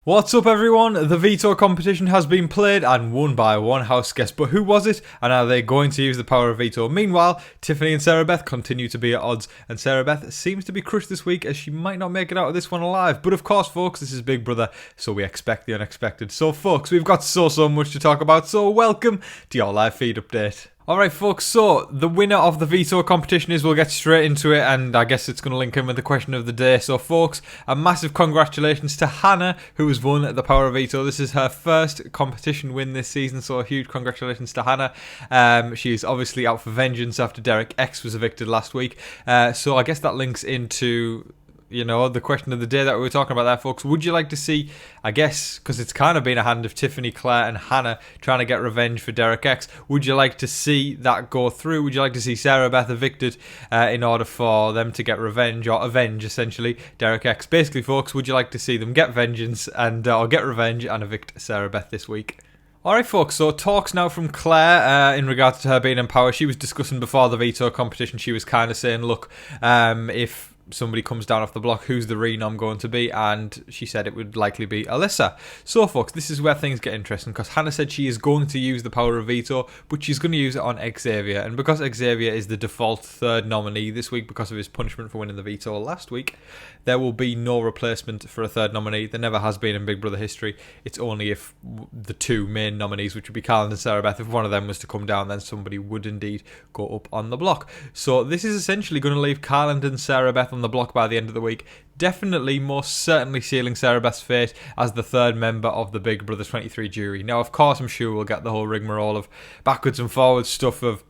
What's up everyone? The Veto competition has been played and won by one house guest, but who was it and are they going to use the power of veto? Meanwhile, Tiffany and Sarah Beth continue to be at odds and Sarah Beth seems to be crushed this week as she might not make it out of this one alive. But of course folks, this is Big Brother, so we expect the unexpected. So folks, we've got so much to talk about, so welcome to your live feed update. Alright folks, so the winner of the veto competition is, we'll get straight into it, and I guess it's going to link in with the question of the day. So folks, a massive congratulations to Hannah, who has won the power of veto. This is her first competition win this season, so a huge congratulations to Hannah. She's obviously out for vengeance after Derek X was evicted last week. So I guess that links into, you know, the question of the day that we were talking about there, folks. Would you like to see, I guess, because it's kind of been a hand of Tiffany, Claire and Hannah trying to get revenge for Derek X, would you like to see that go through? Would you like to see Sarah Beth evicted in order for them to get revenge, or avenge, essentially, Derek X? Basically, folks, would you like to see them get vengeance and or get revenge and evict Sarah Beth this week? Alright folks, so talks now from Claire in regards to her being in power. She was discussing before the veto competition, she was kind of saying, look, if somebody comes down off the block, who's the renom going to be? And she said it would likely be Alyssa. So folks, this is where things get interesting, because Hannah said she is going to use the power of veto, but she's going to use it on Xavier. And because Xavier is the default third nominee this week because of his punishment for winning the veto last week, there will be no replacement for a third nominee. There never has been in Big Brother history. It's only if the two main nominees, which would be Carl and Sarah Beth, if one of them was to come down, then somebody would indeed go up on the block. So this is essentially going to leave Carl and Sarah Beth on the block by the end of the week. Definitely, most certainly sealing Sarah Beth's fate as the third member of the Big Brother 23 jury. Now, of course, I'm sure we'll get the whole rigmarole of backwards and forwards stuff of,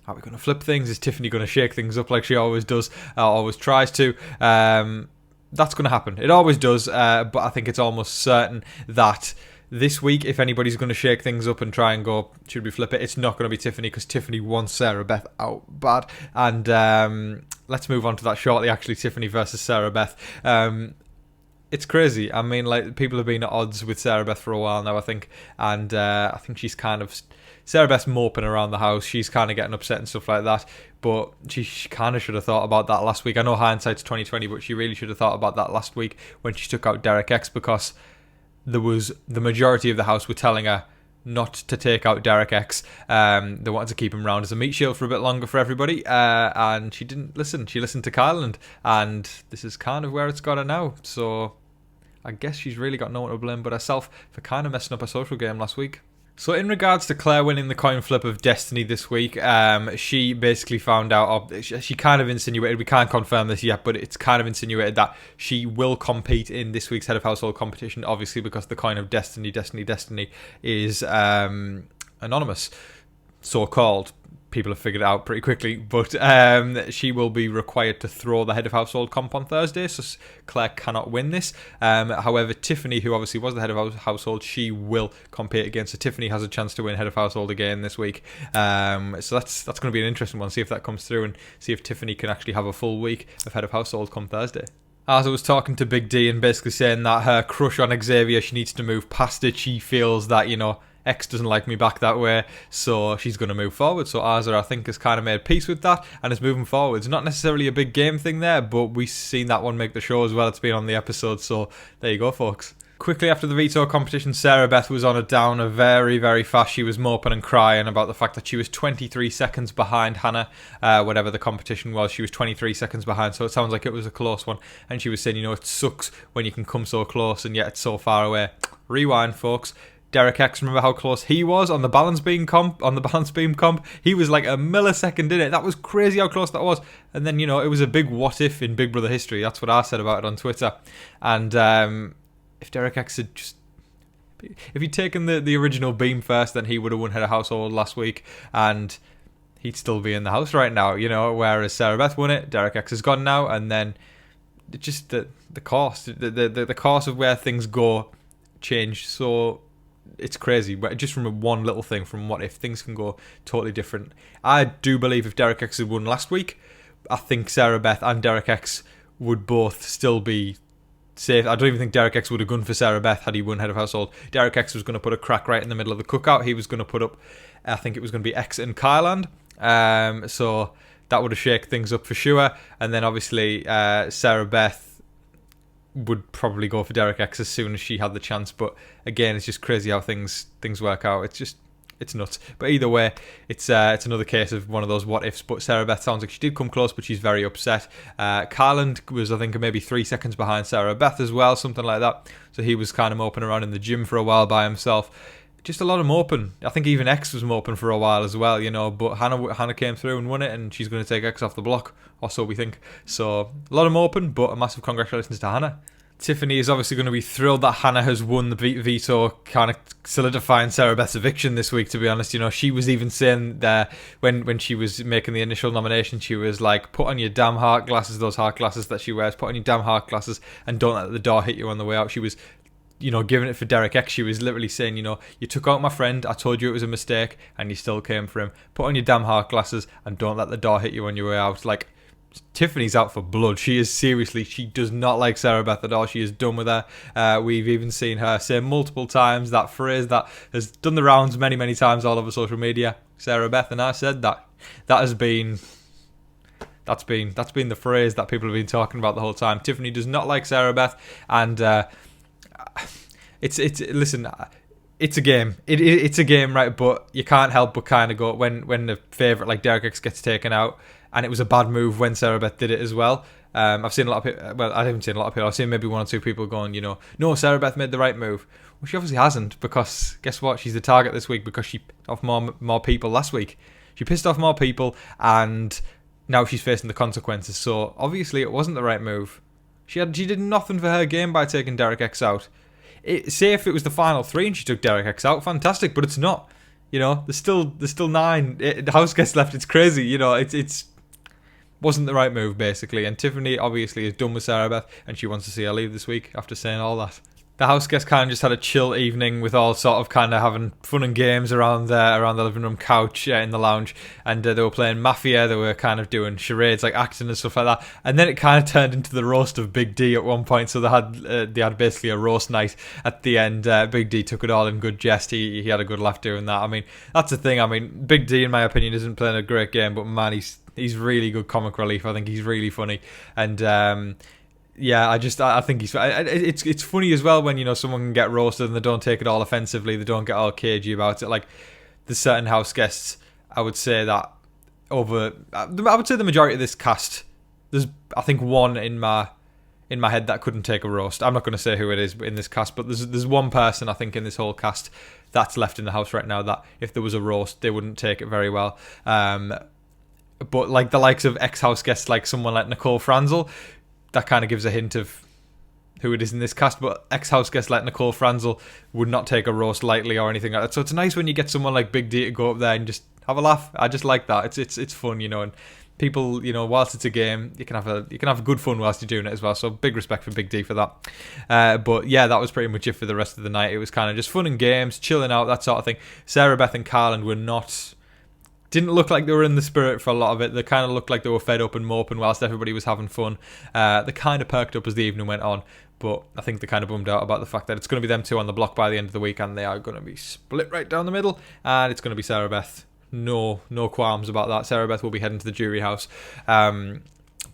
are we going to flip things? Is Tiffany going to shake things up like she always does, always tries to? That's going to happen. It always does, but I think it's almost certain that this week, if anybody's going to shake things up and try and go, should we flip it? It's not going to be Tiffany, because Tiffany wants Sarah Beth out bad. And let's move on to that shortly, actually, Tiffany versus Sarah Beth. It's crazy. I mean, like, people have been at odds with Sarah Beth for a while now, I think. And I think she's kind of, Sarah Beth's moping around the house. She's kind of getting upset and stuff like that. But she kind of should have thought about that last week. I know hindsight's 2020, but she really should have thought about that last week when she took out Derek X, because there was, the majority of the house were telling her not to take out Derek X. They wanted to keep him around as a meat shield for a bit longer for everybody, and she didn't listen. She listened to Kyland, and this is kind of where it's got her now. So I guess she's really got no one to blame but herself for kind of messing up her social game last week. So in regards to Claire winning the coin flip of Destiny this week, she basically found out, or she kind of insinuated, we can't confirm this yet, but it's kind of insinuated that she will compete in this week's Head of Household competition, obviously because the coin of Destiny is anonymous, so-called. People have figured it out pretty quickly, but she will be required to throw the Head of Household comp on Thursday, so Claire cannot win this. However, Tiffany, who obviously was the Head of Household, she will compete again, so Tiffany has a chance to win Head of Household again this week. So that's going to be an interesting one, see if that comes through and see if Tiffany can actually have a full week of Head of Household come Thursday. As I was talking to Big D and basically saying that her crush on Xavier, she needs to move past it. She feels that, you know, X doesn't like me back that way, so she's going to move forward. So Arza, I think, has kind of made peace with that and is moving forward. It's not necessarily a big game thing there, but we've seen that one make the show as well. It's been on the episode, so there you go, folks. Quickly after the veto competition, Sarah Beth was on a downer very, very fast. She was moping and crying about the fact that she was 23 seconds behind Hannah, whatever the competition was. She was 23 seconds behind, so it sounds like it was a close one. And she was saying, you know, it sucks when you can come so close and yet it's so far away. Rewind, folks. Derek X, remember how close he was on the balance beam comp? He was like a millisecond in it. That was crazy how close that was. And then, you know, it was a big what if in Big Brother history. That's what I said about it on Twitter. And if Derek X had just, if he'd taken the original beam first, then he would have won Head of Household last week, and he'd still be in the house right now, you know, whereas Sarah Beth won it, Derek X is gone now, and then just the course, the course of where things go changed. So it's crazy, but just from one little thing, from what if, things can go totally different. I do believe if Derek X had won last week, I think Sarah Beth and Derek X would both still be safe. I don't even think Derek X would have gone for Sarah Beth had he won Head of Household. Derek X was going to put a crack right in the middle of the cookout. He was going to put up, I think it was going to be X and Kyland. So that would have shaken things up for sure. And then obviously Sarah Beth would probably go for Derek X as soon as she had the chance. But again, it's just crazy how things work out. It's nuts. But either way, it's another case of one of those what ifs. But Sarah Beth sounds like she did come close, but she's very upset. Carland was, I think, maybe 3 seconds behind Sarah Beth as well, something like that. So he was kind of moping around in the gym for a while by himself. Just a lot of moping. I think even X was moping for a while as well, But Hannah came through and won it, and she's going to take X off the block, or so we think. So a lot of moping, but a massive congratulations to Hannah. Tiffany is obviously going to be thrilled that Hannah has won the veto, kind of solidifying Sarah Beth's eviction this week, to be honest. She was even saying that when she was making the initial nomination, she was like, put on your damn heart glasses, those heart glasses that she wears, put on your damn heart glasses, and don't let the door hit you on the way out. She was, giving it for Derek X. She was literally saying, you took out my friend, I told you it was a mistake, and you still came for him. Put on your damn heart glasses, and don't let the door hit you on your way out. Like, Tiffany's out for blood. She does not like Sarah Beth at all. She is done with her. We've even seen her say multiple times that phrase that has done the rounds many, many times all over social media. Sarah Beth and I said that. That's been the phrase that people have been talking about the whole time. Tiffany does not like Sarah Beth, and listen. It's a game. It's a game, right? But you can't help but kind of go when the favourite like Derek X gets taken out. And it was a bad move when Sarah Beth did it as well. I've seen a lot of people, well, I haven't seen a lot of people. I've seen maybe 1 or 2 people going, no, Sarah Beth made the right move. Well, she obviously hasn't, because guess what? She's the target this week because she pissed off more people last week. She pissed off more people, and now she's facing the consequences. So obviously it wasn't the right move. She did nothing for her game by taking Derek X out. Say if it was the final 3 and she took Derek X out, fantastic, but it's not. There's still 9 house guests left. It's crazy. It's wasn't the right move, basically. And Tiffany obviously is done with Sarah Beth, and she wants to see her leave this week after saying all that. The house guests kind of just had a chill evening with all sort of kind of having fun and games around the living room couch in the lounge, and they were playing Mafia. They were kind of doing charades, like acting and stuff like that. And then it kind of turned into the roast of Big D at one point. So they had basically a roast night at the end. Big D took it all in good jest. He had a good laugh doing that. I mean, that's the thing. I mean, Big D, in my opinion, isn't playing a great game, but man, he's really good comic relief. I think he's really funny, and yeah, I think it's funny as well when someone can get roasted and they don't take it all offensively. They don't get all cagey about it. Like, there's certain house guests, I would say that I would say the majority of this cast, there's I think one in my head that couldn't take a roast. I'm not going to say who it is in this cast, but there's one person I think in this whole cast that's left in the house right now that if there was a roast, they wouldn't take it very well. But like the likes of ex-house guests, like someone like Nicole Franzel, that kind of gives a hint of who it is in this cast. But ex-house guests like Nicole Franzel would not take a roast lightly or anything like that. So it's nice when you get someone like Big D to go up there and just have a laugh. I just like that. It's fun, and people, whilst it's a game, you can have good fun whilst you're doing it as well. So big respect for Big D for that. But yeah, that was pretty much it for the rest of the night. It was kind of just fun and games, chilling out, that sort of thing. Sarah Beth and Carland didn't look like they were in the spirit for a lot of it. They kind of looked like they were fed up and moping whilst everybody was having fun. They kind of perked up as the evening went on, but I think they kind of bummed out about the fact that it's going to be them 2 on the block by the end of the week, and they are going to be split right down the middle, and it's going to be Sarah Beth. No qualms about that. Sarah Beth will be heading to the jury house. But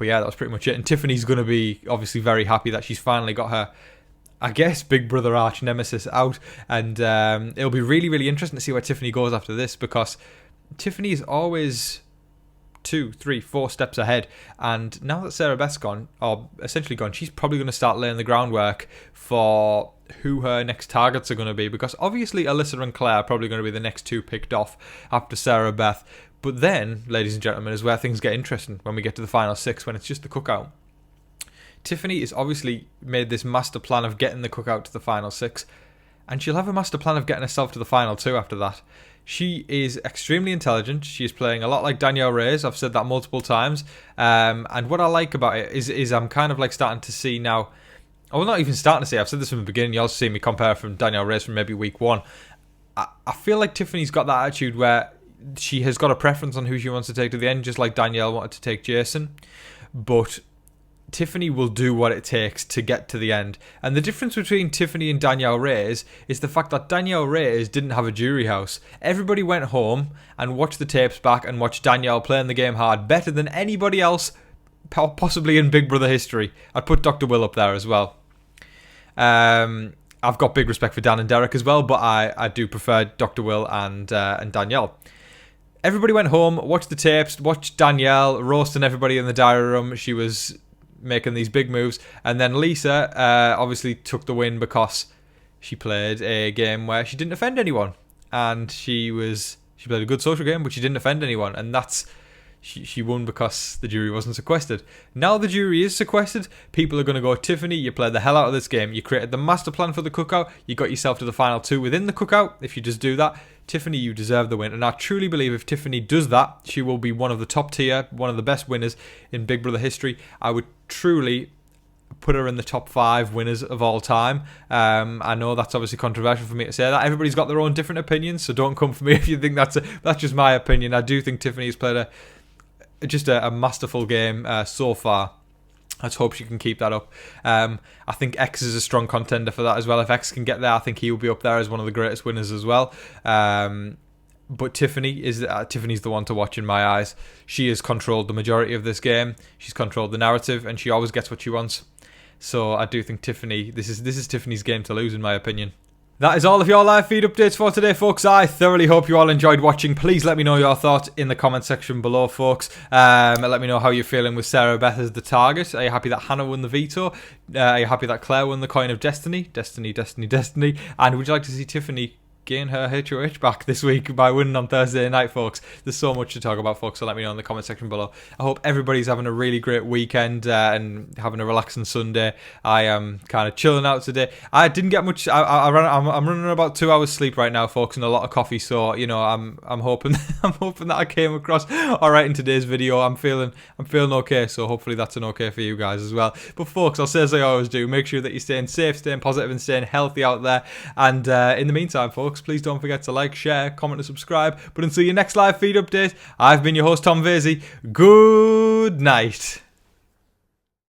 yeah, that was pretty much it. And Tiffany's going to be obviously very happy that she's finally got her, I guess, Big Brother arch nemesis out, and it'll be really, really interesting to see where Tiffany goes after this, because Tiffany is always 2, 3, 4 steps ahead, and now that Sarah Beth's gone, or essentially gone, she's probably going to start laying the groundwork for who her next targets are going to be, because obviously Alyssa and Claire are probably going to be the next 2 picked off after Sarah Beth. But then, ladies and gentlemen, is where things get interesting when we get to the final 6, when it's just the cookout. Tiffany has obviously made this master plan of getting the cookout to the final 6, and she'll have a master plan of getting herself to the final 2 after that. She is extremely intelligent. She is playing a lot like Danielle Reyes. I've said that multiple times. And what I like about it is I'm kind of like starting to see now. Well, not even starting to see. I've said this from the beginning. You also see me compare from Danielle Reyes from maybe week 1. I feel like Tiffany's got that attitude where she has got a preference on who she wants to take to the end, just like Danielle wanted to take Jason. But Tiffany will do what it takes to get to the end. And the difference between Tiffany and Danielle Reyes is the fact that Danielle Reyes didn't have a jury house. Everybody went home and watched the tapes back and watched Danielle playing the game hard better than anybody else, possibly in Big Brother history. I'd put Dr. Will up there as well. I've got big respect for Dan and Derek as well, but I do prefer Dr. Will and Danielle. Everybody went home, watched the tapes, watched Danielle roasting everybody in the diary room. She was making these big moves. And then Lisa obviously took the win because she played a game where she didn't offend anyone. And she played a good social game, but she didn't offend anyone. And she won because the jury wasn't sequestered. Now the jury is sequestered. People are going to go, Tiffany, you played the hell out of this game. You created the master plan for the cookout. You got yourself to the final 2 within the cookout. If you just do that, Tiffany, you deserve the win. And I truly believe if Tiffany does that, she will be one of the top tier, one of the best winners in Big Brother history. I would truly put her in the top 5 winners of all time. I know that's obviously controversial for me to say that. Everybody's got their own different opinions, so don't come for me if you think that's just my opinion. I do think Tiffany's played a masterful game so far. Let's hope she can keep that up. I think X is a strong contender for that as well. If X can get there, I think he will be up there as one of the greatest winners as well. But Tiffany's the one to watch in my eyes. She has controlled the majority of this game. She's controlled the narrative, and she always gets what she wants. So I do think Tiffany, this is Tiffany's game to lose, in my opinion. That is all of your live feed updates for today, folks. I thoroughly hope you all enjoyed watching. Please let me know your thoughts in the comment section below, folks. Let me know how you're feeling with Sarah Beth as the target. Are you happy that Hannah won the veto? Are you happy that Claire won the coin of destiny? Destiny. And would you like to see Tiffany gain her HOH back this week by winning on Thursday night, folks? There's so much to talk about, folks, so let me know in the comment section below. I hope everybody's having a really great weekend and having a relaxing Sunday. I am kind of chilling out today. I didn't get much. I'm running about 2 hours sleep right now, folks, and a lot of coffee. So I'm hoping that I came across all right in today's video. I'm feeling okay. So hopefully that's an okay for you guys as well. But folks, I'll say as I always do, make sure that you're staying safe, staying positive, and staying healthy out there. And in the meantime, folks, please don't forget to like, share, comment, and subscribe. But until your next live feed update, I've been your host, Tom Vasey. Good night.